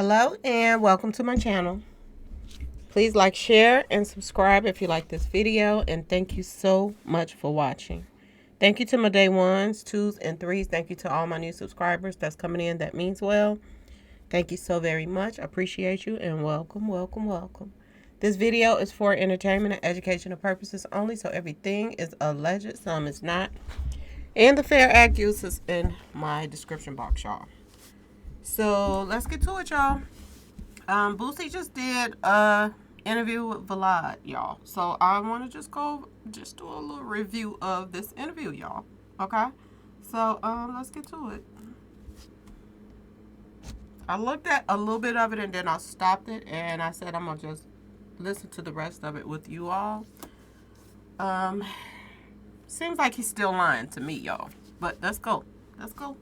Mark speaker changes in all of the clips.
Speaker 1: Hello and welcome to my channel. Please like, share, and subscribe if you like this video, and thank you so much for watching. Thank you to my day ones, twos, and threes. Thank you to all my new subscribers that's coming in. That means well. Thank you so very much. I appreciate you, and welcome, welcome, welcome. This video is for entertainment and educational purposes only, so everything is alleged, some is not. And the Fair Act use is in my description box, y'all. So let's get to it, y'all. Boosie just did a interview with Vlad, y'all. So I want to just do a little review of this interview, y'all. Okay? So let's get to it. I looked at a little bit of it and then I stopped it and I said I'm gonna just listen to the rest of it with you all. Seems like he's still lying to me, y'all. But let's go. Let's go.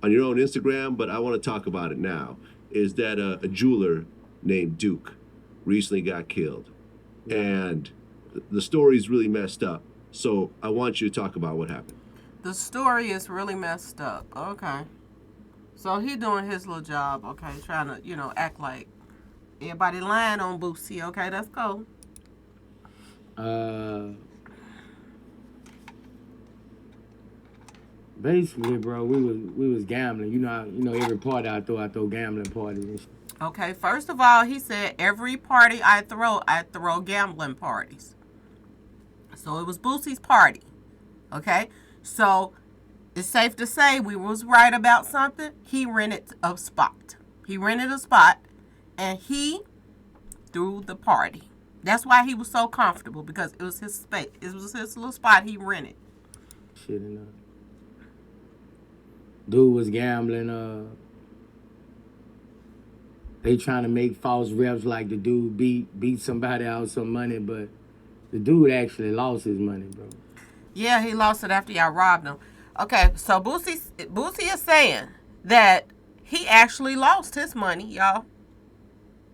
Speaker 2: On your own Instagram, but I want to talk about it now, is that a jeweler named Duke recently got killed. And the story's really messed up. So I want you to talk about what happened.
Speaker 1: The story is really messed up. Okay. So he doing his little job, okay, trying to, act like everybody lying on Boosie. Okay, let's go.
Speaker 3: Basically, bro, we was gambling. You know, every party I throw gambling parties and shit.
Speaker 1: Okay, first of all, he said every party I throw gambling parties. So it was Boosie's party. Okay? So it's safe to say we was right about something. He rented a spot. And he threw the party. That's why he was so comfortable, because it was his space. It was his little spot he rented.
Speaker 3: Shit enough. Dude was gambling. They trying to make false reps like the dude beat somebody out some money, but the dude actually lost his money, bro.
Speaker 1: Yeah, he lost it after y'all robbed him. Okay, so Boosie is saying that he actually lost his money, y'all.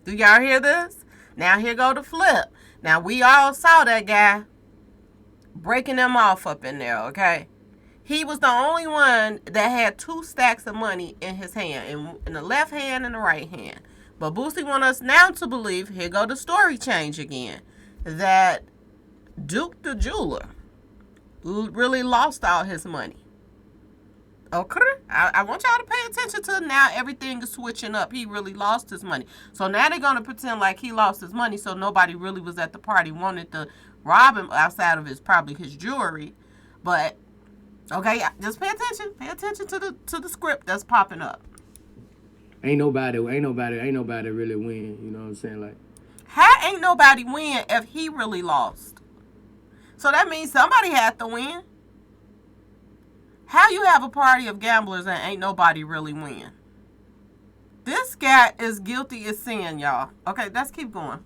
Speaker 1: Do y'all hear this? Now here go the flip. Now we all saw that guy breaking them off up in there, okay? He was the only one that had 2 stacks of money in his hand, in the left hand and the right hand. But Boosie wants us now to believe, here go the story change again, that Duke the jeweler really lost all his money. Okay? I want y'all to pay attention to now everything is switching up. He really lost his money. So now they're going to pretend like he lost his money, so nobody really was at the party wanted to rob him outside of probably his jewelry. But okay, just pay attention. Pay attention to the script that's popping up.
Speaker 3: Ain't nobody really win. You know what I'm saying? Like,
Speaker 1: how ain't nobody win if he really lost? So that means somebody had to win. How you have a party of gamblers and ain't nobody really win? This guy is guilty as sin, y'all. Okay, let's keep going.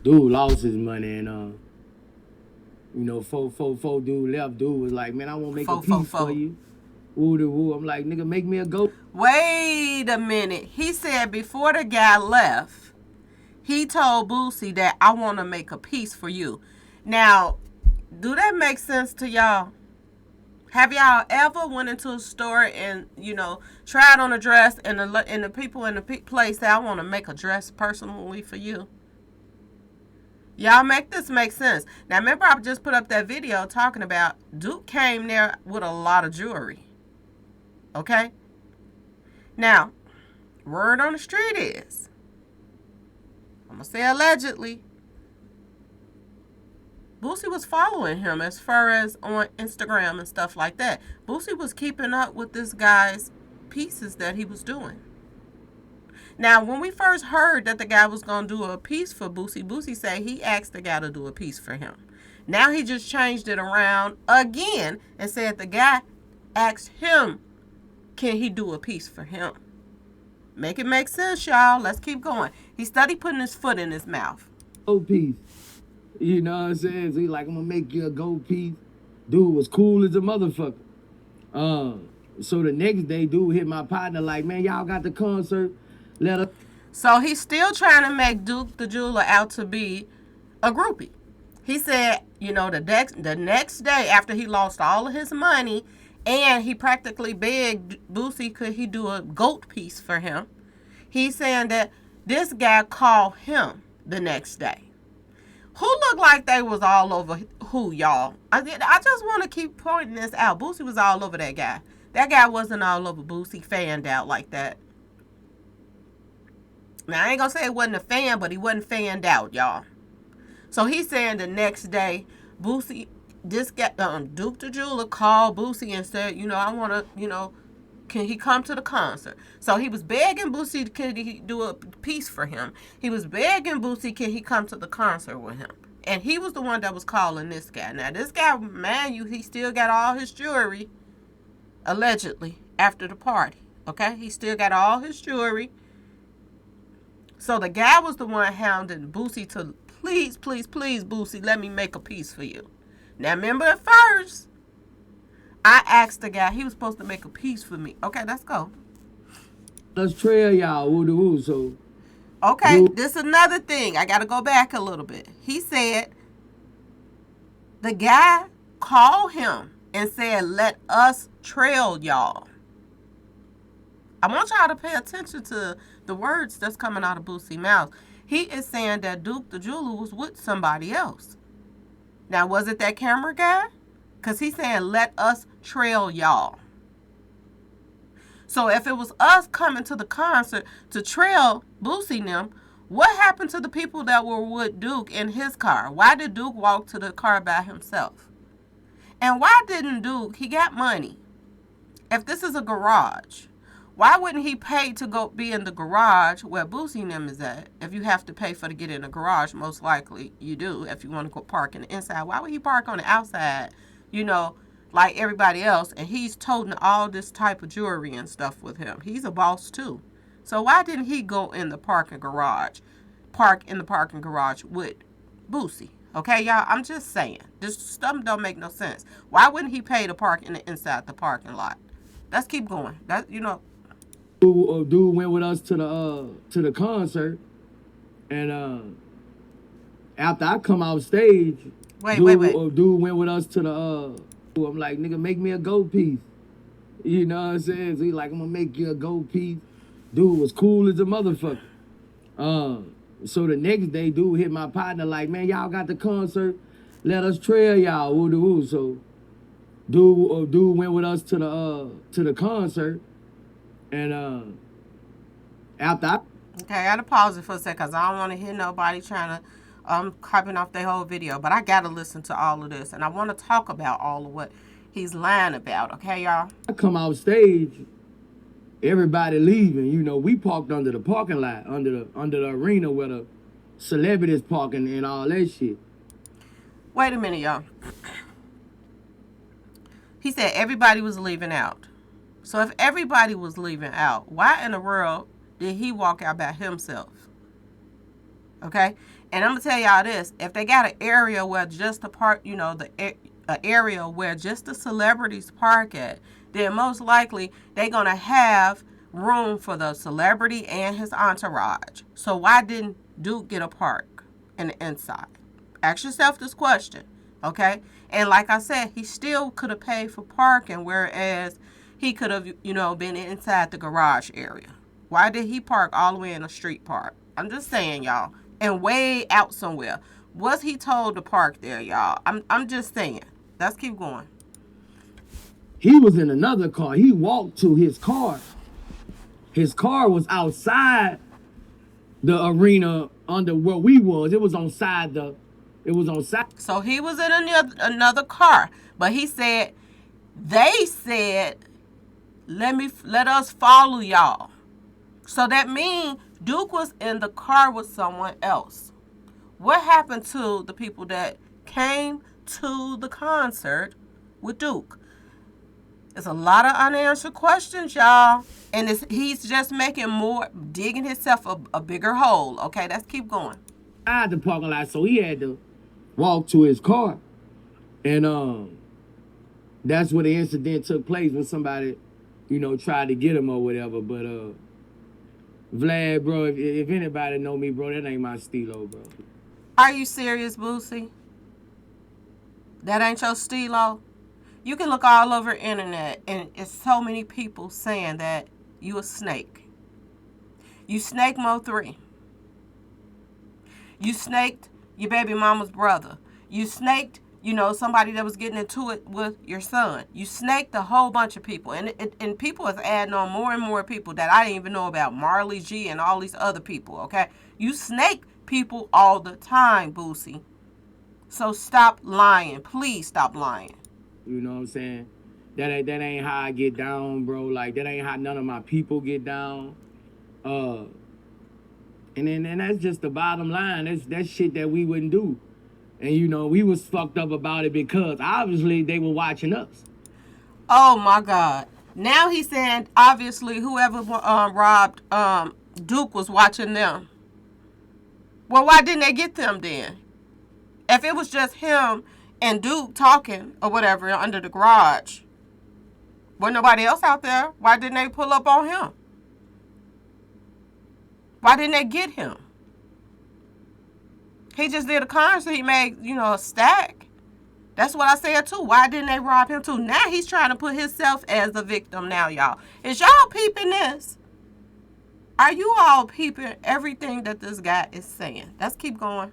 Speaker 3: Dude lost his money and four dude left. Dude was like, man, I won't make a piece for you. Woo to woo. I'm like, nigga, make me a goat.
Speaker 1: Wait a minute. He said before the guy left, he told Boosie that I want to make a piece for you. Now, do that make sense to y'all? Have y'all ever went into a store and, tried on a dress and the people in the place say, I want to make a dress personally for you? Y'all make this make sense. Now, remember I just put up that video talking about Duke came there with a lot of jewelry. Okay? Now, word on the street is, I'm going to say allegedly, Boosie was following him as far as on Instagram and stuff like that. Boosie was keeping up with this guy's pieces that he was doing. Now, when we first heard that the guy was going to do a piece for Boosie, Boosie said he asked the guy to do a piece for him. Now he just changed it around again and said the guy asked him, can he do a piece for him? Make it make sense, y'all. Let's keep going. He started putting his foot in his mouth.
Speaker 3: Gold piece. You know what I'm saying? So he's like, I'm going to make you a gold piece. Dude was cool as a motherfucker. So the next day, dude hit my partner like, man, y'all got the concert.
Speaker 1: So he's still trying to make Duke the jeweler out to be a groupie. He said, the next day after he lost all of his money And he practically begged Boosie could he do a goat piece for him. He's saying that this guy called him the next day. Who looked like they was all over who, y'all? I just want to keep pointing this out. Boosie was all over that guy. That guy wasn't all over Boosie, fanned out like that. Now, I ain't going to say it wasn't a fan, but he wasn't fanned out, y'all. So he's saying the next day, Boosie, this guy, Duke the Jeweler called Boosie and said, I want to, can he come to the concert? So he was begging Boosie, can he do a piece for him? He was begging Boosie, can he come to the concert with him? And he was the one that was calling this guy. Now, this guy, man, he still got all his jewelry, allegedly, after the party. Okay? He still got all his jewelry. So the guy was the one hounding Boosie to, please, please, please, Boosie, let me make a piece for you. Now, remember at first, I asked the guy, he was supposed to make a piece for me. Okay, let's go.
Speaker 3: Let's trail y'all, woo-de-woo, so.
Speaker 1: Okay, this is another thing. I got to go back a little bit. He said the guy called him and said, let us trail y'all. I want y'all to pay attention to the words that's coming out of Boosie's mouth. He is saying that Duke the Jeweler was with somebody else. Now, was it that camera guy? Because he's saying, let us trail y'all. So if it was us coming to the concert to trail Boosie and them, what happened to the people that were with Duke in his car? Why did Duke walk to the car by himself? And why didn't Duke, he got money. If this is a garage, why wouldn't he pay to go be in the garage where Boosie and them is at? If you have to pay for to get in the garage, most likely you do. If you want to go park in the inside, why would he park on the outside, like everybody else? And he's toting all this type of jewelry and stuff with him. He's a boss too. So why didn't he go in the park in the parking garage with Boosie? Okay, y'all, I'm just saying. This stuff don't make no sense. Why wouldn't he pay to park inside the parking lot? Let's keep going.
Speaker 3: Dude went with us to the concert, and after I come off stage, dude went with us to the I'm like, nigga, make me a gold piece. You know what I'm saying? So he like, I'm gonna make you a gold piece. Dude was cool as a motherfucker. So the next day, dude hit my partner like, man, y'all got the concert. Let us trail y'all, woo-de-woo. So dude went with us to the concert, and after
Speaker 1: Okay, I gotta pause it for a second because I don't want to hear nobody trying to copying off their whole video. But I gotta listen to all of this, and I want to talk about all of what he's lying about. Okay, y'all.
Speaker 3: I come out stage, everybody leaving. We parked under the parking lot, under the arena where the celebrities parking and all that shit.
Speaker 1: Wait a minute, y'all. He said everybody was leaving out. So if everybody was leaving out, why in the world did he walk out by himself? Okay? And I'm going to tell y'all this. If they got an area where just an area where just the celebrities park at, then most likely they're going to have room for the celebrity and his entourage. So why didn't Duke get a park in the inside? Ask yourself this question, okay? And like I said, he still could have paid for parking, whereas he could have, been inside the garage area. Why did he park all the way in a street park? I'm just saying, y'all. And way out somewhere. Was he told to park there, y'all? I'm just saying. Let's keep going.
Speaker 3: He was in another car. He walked to his car. His car was outside the arena under where we was. It was on side.
Speaker 1: So he was in another car. But he said, they said, let us follow y'all. So that means Duke was in the car with someone else. What happened to the people that came to the concert with Duke? There's a lot of unanswered questions, y'all. And he's just digging himself a bigger hole. Okay, let's keep going.
Speaker 3: I had the parking lot, so he had to walk to his car. And that's where the incident took place, when somebody, tried to get him or whatever. But Vlad, bro, if anybody know me, bro, that ain't my stilo, bro.
Speaker 1: Are you serious, Boosie? That ain't your stilo? You can look all over the internet, and it's so many people saying that you a snake. You snake Mo3. You snaked your baby mama's brother. You snaked, somebody that was getting into it with your son. You snaked a whole bunch of people. And people is adding on more and more people that I didn't even know about. Marley G and all these other people, okay? You snake people all the time, Boosie. So stop lying. Please stop lying.
Speaker 3: You know what I'm saying? That ain't how I get down, bro. Like, that ain't how none of my people get down. And that's just the bottom line. That's shit that we wouldn't do. And we was fucked up about it because obviously they were watching us.
Speaker 1: Oh my God. Now he's saying obviously whoever robbed Duke was watching them. Well, why didn't they get them then? If it was just him and Duke talking or whatever under the garage, wasn't nobody else out there, why didn't they pull up on him? Why didn't they get him? He just did a concert. He made, a stack. That's what I said too. Why didn't they rob him too? Now he's trying to put himself as the victim now, y'all. Is y'all peeping this? Are you all peeping everything that this guy is saying? Let's keep going.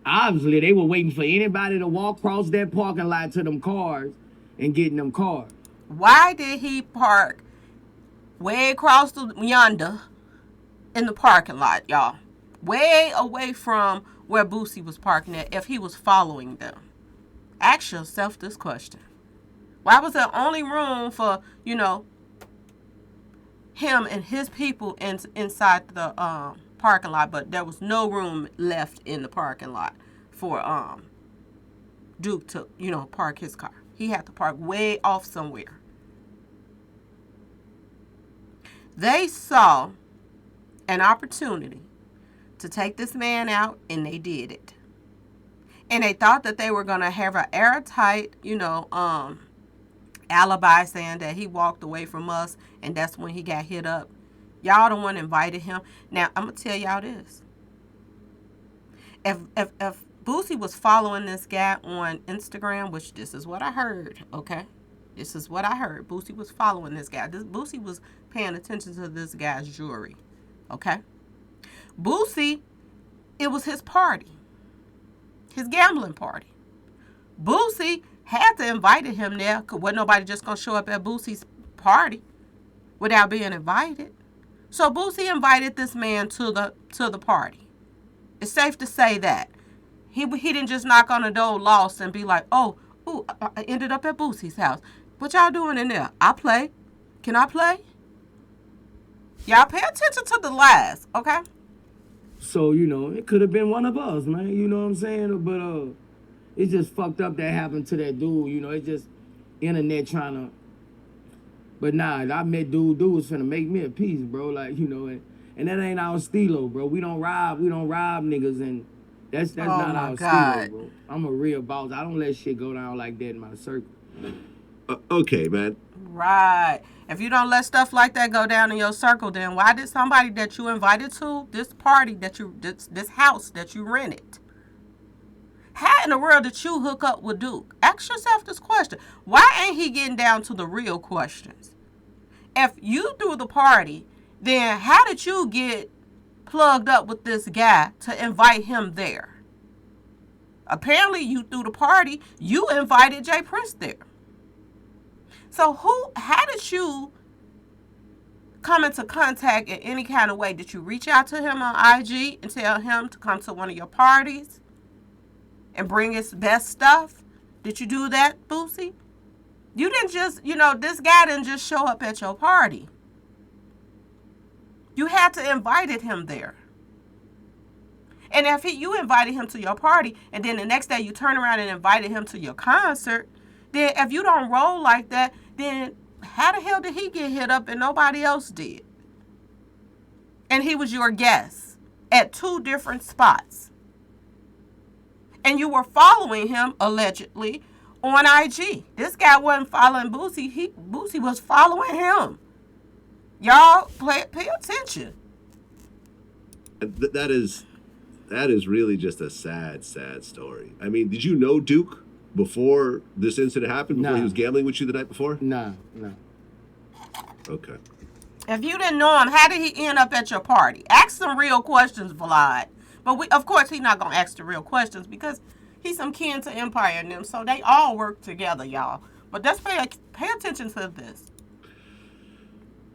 Speaker 3: Obviously they were waiting for anybody to walk across that parking lot to them cars and get in them cars.
Speaker 1: Why did he park way across yonder in the parking lot, y'all? Way away from where Boosie was parking at if he was following them. Ask yourself this question. Why was there only room for, him and his people inside the parking lot, but there was no room left in the parking lot for Duke to, park his car. He had to park way off somewhere. They saw an opportunity to take this man out, and they did it. And they thought that they were going to have an airtight, alibi saying that he walked away from us, and that's when he got hit up. Y'all the one invited him. Now, I'm going to tell y'all this. If Boosie was following this guy on Instagram, which this is what I heard, okay? This is what I heard. Boosie was following this guy. Boosie was paying attention to this guy's jewelry, okay? Boosie, it was his party, his gambling party. Boosie had to invite him there because wasn't nobody just going to show up at Boosie's party without being invited. So Boosie invited this man to the party. It's safe to say that. He didn't just knock on the door lost and be like, I ended up at Boosie's house. What y'all doing in there? I play. Can I play? Y'all pay attention to the lies, okay?
Speaker 3: So, it could have been one of us, man. You know what I'm saying? But it's just fucked up that happened to that dude. It's just internet trying to. But nah, I met dude was finna make me a piece, bro. Like, and that ain't our stilo, bro. We don't rob niggas, and that's not our stilo, bro. I'm a real boss. I don't let shit go down like that in my circle.
Speaker 2: Okay, man.
Speaker 1: Right. If you don't let stuff like that go down in your circle, then why did somebody that you invited to this party this house that you rented, how in the world did you hook up with Duke? Ask yourself this question. Why ain't he getting down to the real questions? If you threw the party, then how did you get plugged up with this guy to invite him there? Apparently you threw the party. You invited Jay Prince there. So how did you come into contact in any kind of way? Did you reach out to him on IG and tell him to come to one of your parties and bring his best stuff? Did you do that, Boosie? You didn't just, this guy didn't just show up at your party. You had to invited him there. And if you invited him to your party and then the next day you turn around and invited him to your concert, then if you don't roll like that, then how the hell did he get hit up and nobody else did? And he was your guest at 2 different spots. And you were following him, allegedly, on IG. This guy wasn't following Boosie. Boosie was following him. Y'all pay attention.
Speaker 2: That is really just a sad, sad story. I mean, did you know Duke? before this incident happened? Before
Speaker 3: Nah.
Speaker 2: he was gambling with you the night before?
Speaker 3: Nah.
Speaker 2: Okay.
Speaker 1: If you didn't know him, how did he end up at your party? Ask some real questions, Vlad. But of course, he's not gonna ask the real questions because he's some kin to Empire and them, so they all work together, y'all. But let's pay attention to this.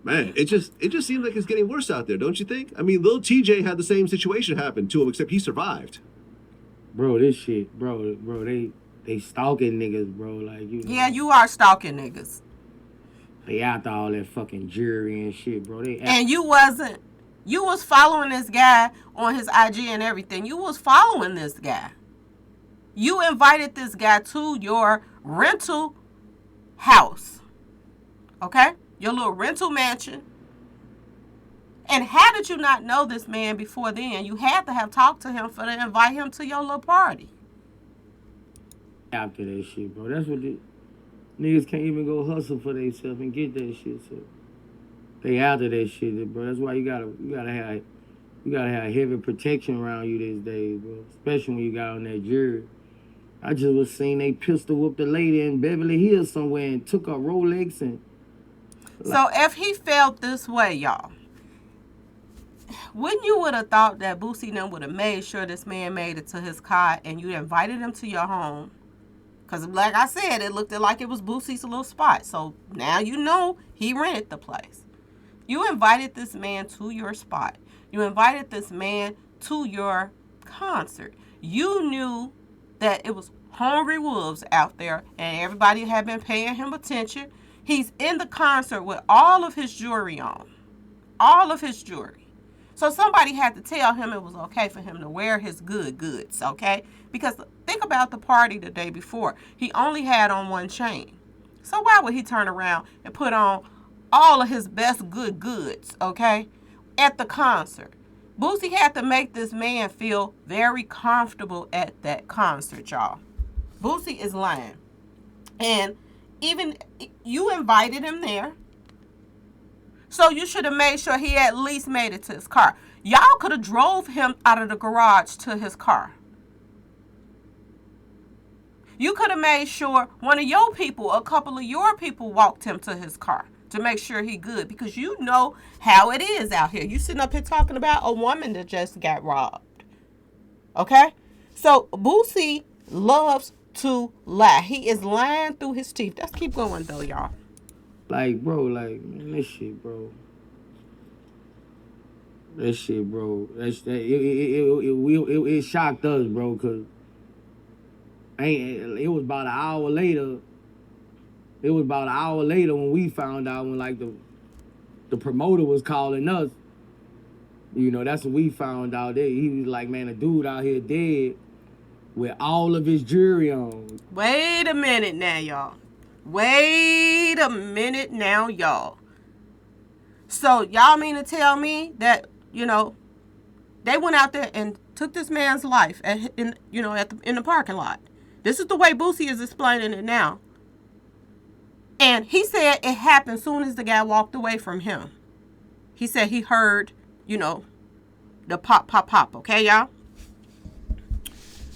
Speaker 2: Man, it just seems like it's getting worse out there, don't you think? I mean, Lil TJ had the same situation happen to him, except he survived.
Speaker 3: Bro, this shit, bro, they stalking niggas, bro. Like, you know.
Speaker 1: Yeah, you are stalking niggas.
Speaker 3: They after all that fucking jury and shit, bro.
Speaker 1: And you wasn't. You was following this guy on his IG and everything. You was following this guy. You invited this guy to your rental house. Okay? Your little rental mansion. And how did you not know this man before then? You had to have talked to him to invite him to your little party.
Speaker 3: After that shit, bro. That's what the niggas can't even go hustle for themselves and get that shit. So they after that shit, bro. That's why you gotta have heavy protection around you these days, bro. Especially when you got on that jury. I just was seeing they pistol whooped a lady in Beverly Hills somewhere and took a Rolex and.
Speaker 1: So if he felt this way, y'all, wouldn't you would have thought that Boosie then would have made sure this man made it to his car and you invited him to your home? Because like I said, it looked like it was Boosie's little spot. So now you know he rented the place. You invited this man to your spot. You invited this man to your concert. You knew that it was hungry wolves out there and everybody had been paying him attention. He's in the concert with all of his jewelry on. All of his jewelry. So somebody had to tell him it was okay for him to wear his goods, okay? Because think about the party the day before. He only had on one chain. So why would he turn around and put on all of his best goods, okay, at the concert? Boosie had to make this man feel very comfortable at that concert, y'all. Boosie is lying. And even you invited him there. So you should have made sure he at least made it to his car. Y'all could have drove him out of the garage to his car. You could have made sure one of your people, a couple of your people walked him to his car to make sure he good. Because you know how it is out here. You sitting up here talking about a woman that just got robbed. Okay? So Boosie loves to lie. He is lying through his teeth. Let's keep going though, y'all.
Speaker 3: Like, bro, like, man, this shit, bro. That shit, bro. It shocked us, bro, because it was about an hour later. It was about an hour later when we found out when, like, the promoter was calling us. You know, that's when we found out that he was like, man, a dude out here dead with all of his jewelry on.
Speaker 1: Wait a minute now, y'all. Wait a minute now, y'all. So y'all mean to tell me that, you know, they went out there and took this man's life in the parking lot. This is the way Boosie is explaining it now. And he said it happened soon as the guy walked away from him. He said he heard, you know, the pop, pop, pop. Okay, y'all?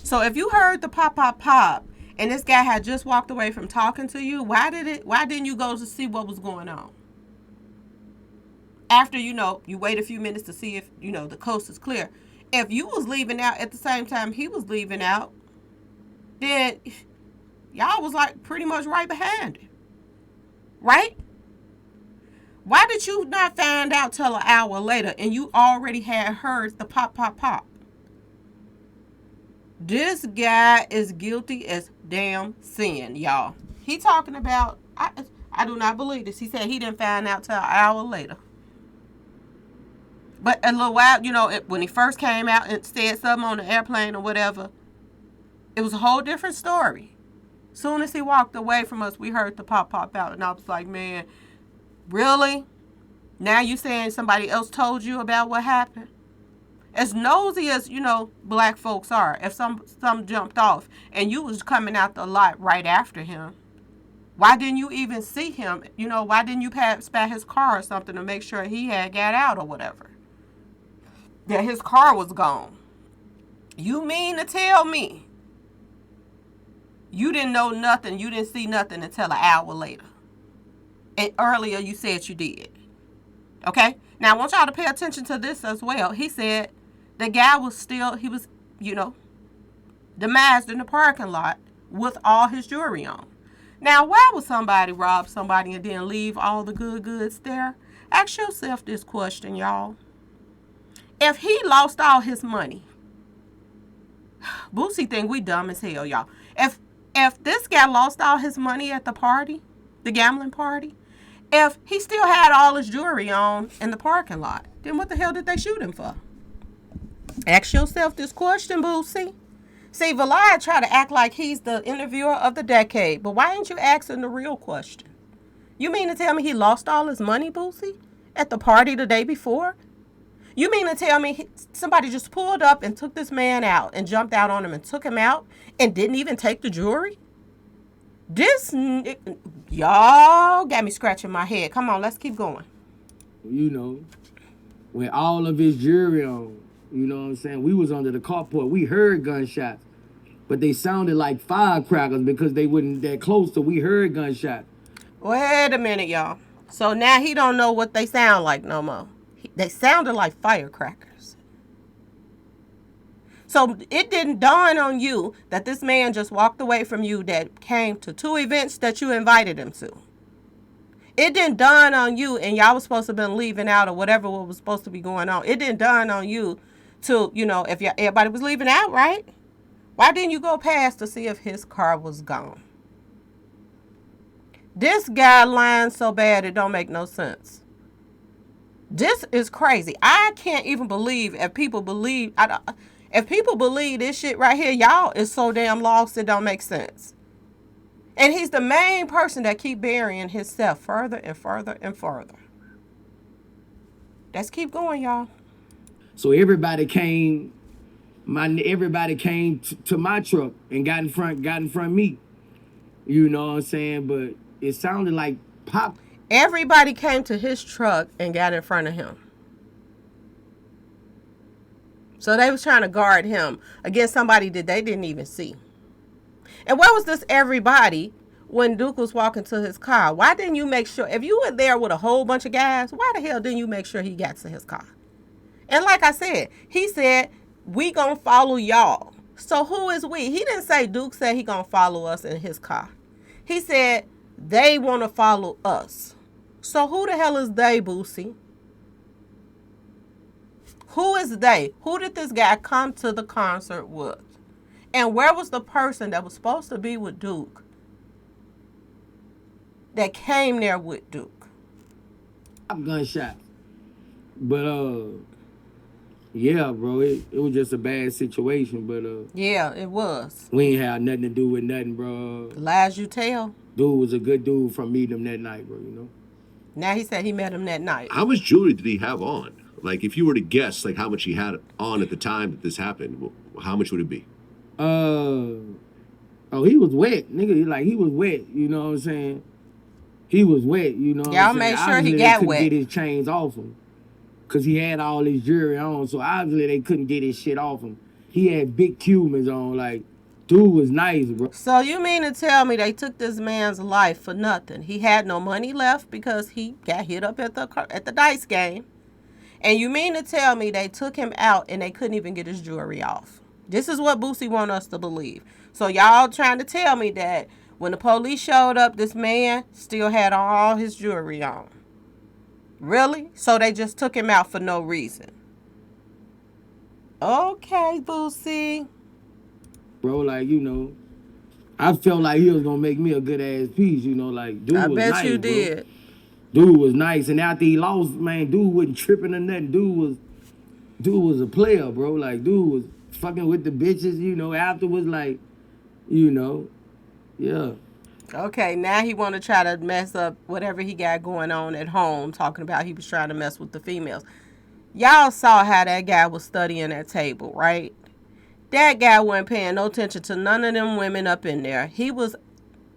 Speaker 1: So if you heard the pop, pop, pop, and this guy had just walked away from talking to you, why didn't you go to see what was going on? After, you know, you wait a few minutes to see if, you know, the coast is clear. If you was leaving out at the same time he was leaving out, then y'all was like pretty much right behind him. Right? Why did you not find out till an hour later and you already had heard the pop, pop, pop? This guy is guilty as damn sin, y'all. He talking about, I do not believe this. He said he didn't find out till an hour later. But a little while, you know, when he first came out and said something on the airplane or whatever, it was a whole different story. Soon as he walked away from us, we heard the pop, pop out. And I was like, man, really? Now you saying somebody else told you about what happened? As nosy as, you know, black folks are, if some jumped off and you was coming out the lot right after him, why didn't you even see him? You know, why didn't you pass by his car or something to make sure he had got out or whatever? That his car was gone. You mean to tell me You didn't know nothing. You didn't see nothing until an hour later. And earlier you said you did. Okay? Now I want y'all to pay attention to this as well. He said the guy was still, he was, demised in the parking lot with all his jewelry on. Now, why would somebody rob somebody and then leave all the good goods there? Ask yourself this question, y'all. If he lost all his money, Boosie think we dumb as hell, y'all. If this guy lost all his money at the party, the gambling party, if he still had all his jewelry on in the parking lot, then what the hell did they shoot him for? Ask yourself this question, Boosie. See, Valai try to act like he's the interviewer of the decade, but why ain't you asking the real question? You mean to tell me he lost all his money, Boosie, at the party the day before? You mean to tell me somebody just pulled up and took this man out and jumped out on him and took him out and didn't even take the jewelry? Y'all got me scratching my head. Come on, let's keep going.
Speaker 3: With all of his jewelry on, you know what I'm saying? We was under the carport. We heard gunshots, but they sounded like firecrackers because they wasn't that close, so we heard gunshots.
Speaker 1: Wait a minute, y'all. So now he don't know what they sound like no more. They sounded like firecrackers. So it didn't dawn on you that this man just walked away from you that came to 2 events that you invited him to. It didn't dawn on you, and y'all was supposed to have been leaving out or whatever was supposed to be going on. It didn't dawn on you to, if everybody was leaving out, right? Why didn't you go past to see if his car was gone? This guy lying so bad it don't make no sense. This is crazy. I can't even believe if people believe this shit right here, y'all is so damn lost it don't make sense. And he's the main person that keep burying himself further and further and further. Let's keep going, y'all.
Speaker 3: So everybody came to my truck and got in front of me. You know what I'm saying? But it sounded like pop.
Speaker 1: Everybody came to his truck and got in front of him. So they was trying to guard him against somebody that they didn't even see. And where was this everybody when Duke was walking to his car? Why didn't you make sure, if you were there with a whole bunch of guys, why the hell didn't you make sure he got to his car? And like I said, he said, we gonna follow y'all. So who is we? He didn't say Duke said he gonna follow us in his car. He said they want to follow us. So who the hell is they, Boosie? Who is they? Who did this guy come to the concert with? And where was the person that was supposed to be with Duke that came there with Duke?
Speaker 3: Gunshot. But yeah, bro, it was just a bad situation. But
Speaker 1: yeah, it was.
Speaker 3: We ain't had nothing to do with nothing, bro.
Speaker 1: Lies you tell.
Speaker 3: Dude was a good dude from meeting him that night, bro.
Speaker 1: Now he said he met him that night.
Speaker 2: How much jewelry did he have on? Like, if you were to guess, like, how much he had on at the time that this happened, how much would it be?
Speaker 3: He was wet, nigga. He was wet. You know what I'm saying? He was wet. You know what I'm saying?
Speaker 1: Y'all make sure
Speaker 3: obviously
Speaker 1: he got
Speaker 3: they
Speaker 1: wet.
Speaker 3: couldn't get his chains off him because he had all his jewelry on. So obviously they couldn't get his shit off him. He had big Cubans on. Like, dude was nice, bro.
Speaker 1: So you mean to tell me they took this man's life for nothing? He had no money left because he got hit up at the dice game. And you mean to tell me they took him out and they couldn't even get his jewelry off? This is what Boosie want us to believe. So y'all trying to tell me that when the police showed up, this man still had all his jewelry on. Really? So they just took him out for no reason. Okay, Boosie.
Speaker 3: Bro, I felt like he was gonna make me a good ass piece, dude was nice.
Speaker 1: I bet you did.
Speaker 3: Dude was nice, and after he lost, man, dude wasn't tripping or nothing. Dude was a player, bro. Dude was fucking with the bitches, afterwards, yeah.
Speaker 1: Okay, now he want to try to mess up whatever he got going on at home, talking about he was trying to mess with the females. Y'all saw how that guy was studying at table, right? That guy wasn't paying no attention to none of them women up in there. He was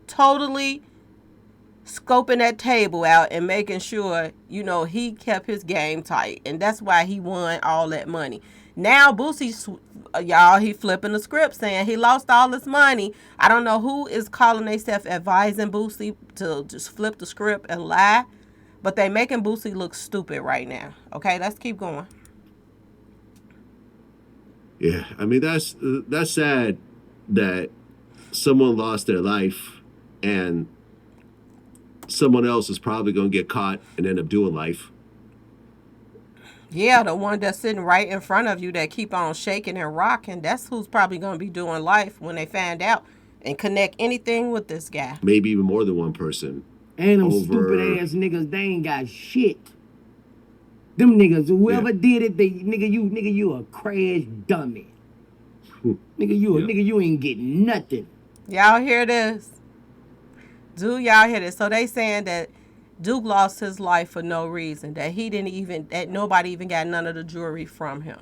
Speaker 1: totally scoping that table out and making sure, he kept his game tight. And that's why he won all that money. Now Boosie, y'all, he flipping the script saying he lost all his money. I don't know who is calling themselves advising Boosie to just flip the script and lie, but they making Boosie look stupid right now. Okay, let's keep going.
Speaker 2: Yeah, I mean that's sad that someone lost their life and someone else is probably going to get caught and end up doing life.
Speaker 1: Yeah, the one that's sitting right in front of you that keep on shaking and rocking, that's who's probably going to be doing life when they find out and connect anything with this guy.
Speaker 2: Maybe even more than one person.
Speaker 3: And them stupid ass niggas, they ain't got shit. Them niggas, whoever did it, nigga, you a crash dummy. Nigga, you ain't getting nothing.
Speaker 1: Y'all hear this? Do y'all hear this? So they saying that Duke lost his life for no reason. That nobody even got none of the jewelry from him.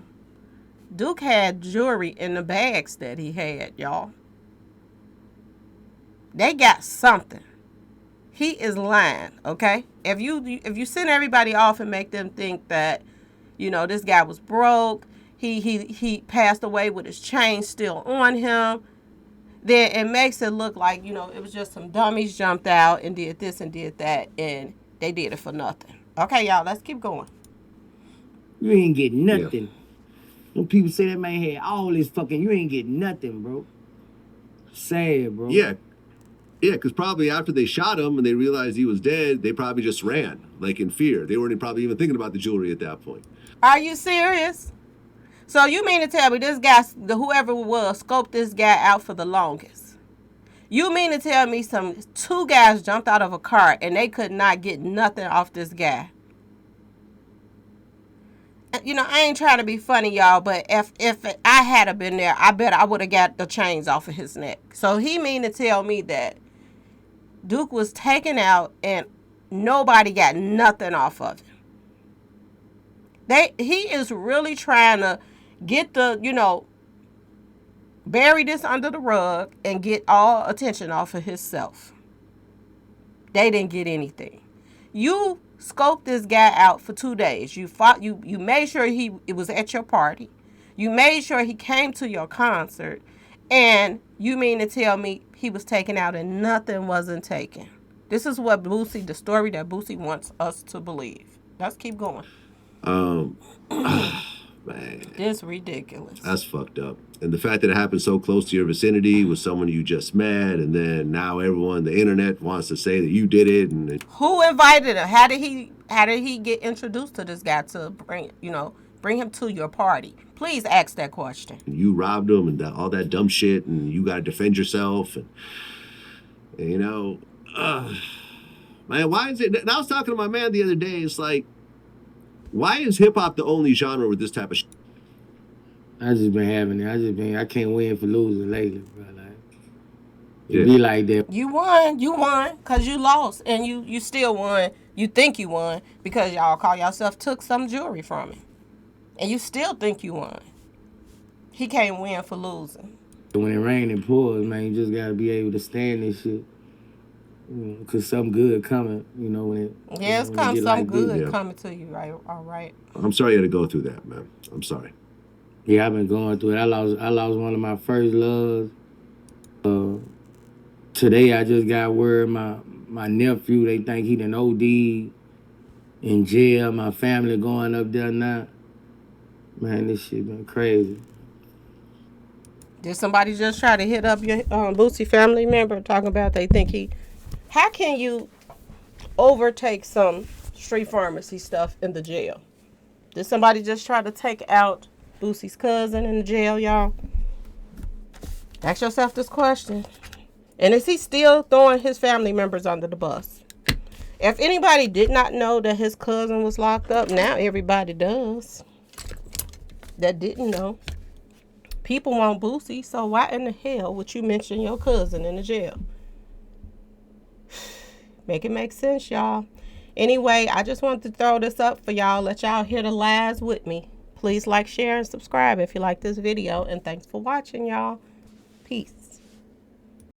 Speaker 1: Duke had jewelry in the bags that he had, y'all. They got something. He is lying, okay? If you send everybody off and make them think that, this guy was broke, he passed away with his chain still on him, then it makes it look like, it was just some dummies jumped out and did this and did that, and they did it for nothing. Okay, y'all, let's keep going.
Speaker 3: You ain't getting nothing. When people say that man had all this fucking, you ain't getting nothing, bro. Sad, bro.
Speaker 2: Yeah, because probably after they shot him and they realized he was dead, they probably just ran, like in fear. They weren't probably even thinking about the jewelry at that point.
Speaker 1: Are you serious? So you mean to tell me this guy, whoever it was, scoped this guy out for the longest? You mean to tell me two guys jumped out of a car and they could not get nothing off this guy? I ain't trying to be funny, y'all, but if I had been there, I bet I would have got the chains off of his neck. So he mean to tell me that Duke was taken out and nobody got nothing off of him. He is really trying to get bury this under the rug and get all attention off of himself. They didn't get anything. You scoped this guy out for 2 days. You made sure it was at your party. You made sure he came to your concert. And you mean to tell me he was taken out and nothing wasn't taken? This is what the story that Boosie wants us to believe. Let's keep going.
Speaker 2: Man.
Speaker 1: It's ridiculous.
Speaker 2: That's fucked up. And the fact that it happened so close to your vicinity with someone you just met, and then now everyone, the internet wants to say that you did it. And
Speaker 1: who invited him? How did he get introduced to this guy to bring him to your party? Please ask that question.
Speaker 2: You robbed him and all that dumb shit, and you got to defend yourself. And man, why is it? And I was talking to my man the other day. It's like, why is hip hop the only genre with this type of shit?
Speaker 3: I just been having it. I can't win for losing lately, bro. It be like that.
Speaker 1: You won, cause you lost, and you still won. You think you won because y'all call yourself took some jewelry from him, and you still think you won. He can't win for losing.
Speaker 3: When it rains and pours, man, you just gotta be able to stand this shit. Cause something good coming, when it.
Speaker 1: It's something like good coming to you, right? All right.
Speaker 2: I'm sorry you had to go through that, man. I'm sorry.
Speaker 3: Yeah, I've been going through it. I lost one of my first loves. Today I just got word my nephew, they think he done OD'd in jail. My family going up there now. Man, this shit been crazy.
Speaker 1: Did somebody just try to hit up your Boosie family member talking about they think he... How can you overtake some street pharmacy stuff in the jail? Did somebody just try to take out Boosie's cousin in the jail, y'all? Ask yourself this question. And is he still throwing his family members under the bus? If anybody did not know that his cousin was locked up, now everybody does. That didn't know. People want Boosie, so why in the hell would you mention your cousin in the jail? Make it make sense, y'all. Anyway, I just wanted to throw this up for y'all. Let y'all hear the lies with me. Please like, share, and subscribe if you like this video. And thanks for watching, y'all. Peace.